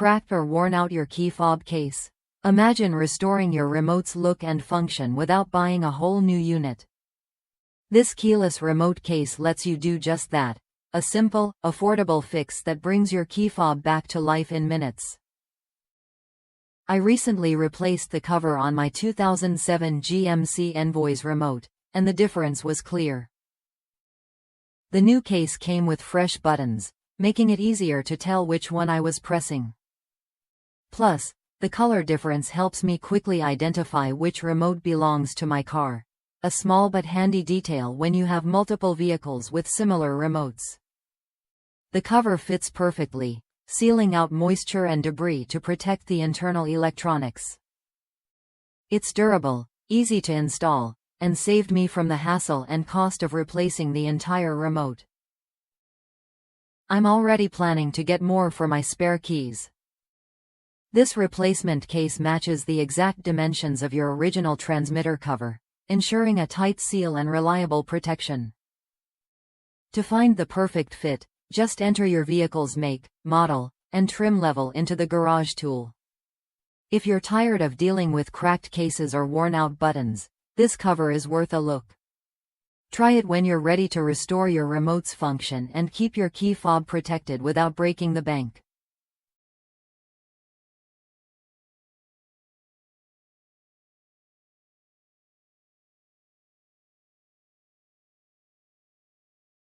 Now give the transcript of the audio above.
cracked or worn out your key fob case? Imagine restoring your remote's look and function without buying a whole new unit. This keyless remote case lets you do just that. A simple, affordable fix that brings your key fob back to life in minutes. I recently replaced the cover on my 2007 GMC Envoy's remote, and the difference was clear. The new case came with fresh buttons, making it easier to tell which one I was pressing. Plus, the color difference helps me quickly identify which remote belongs to my car. A small but handy detail when you have multiple vehicles with similar remotes. The cover fits perfectly, sealing out moisture and debris to protect the internal electronics. It's durable, easy to install, and saved me from the hassle and cost of replacing the entire remote. I'm already planning to get more for my spare keys. This replacement case matches the exact dimensions of your original transmitter cover, ensuring a tight seal and reliable protection. To find the perfect fit, just enter your vehicle's make, model, and trim level into the garage tool. If you're tired of dealing with cracked cases or worn-out buttons, this cover is worth a look. Try it when you're ready to restore your remote's function and keep your key fob protected without breaking the bank.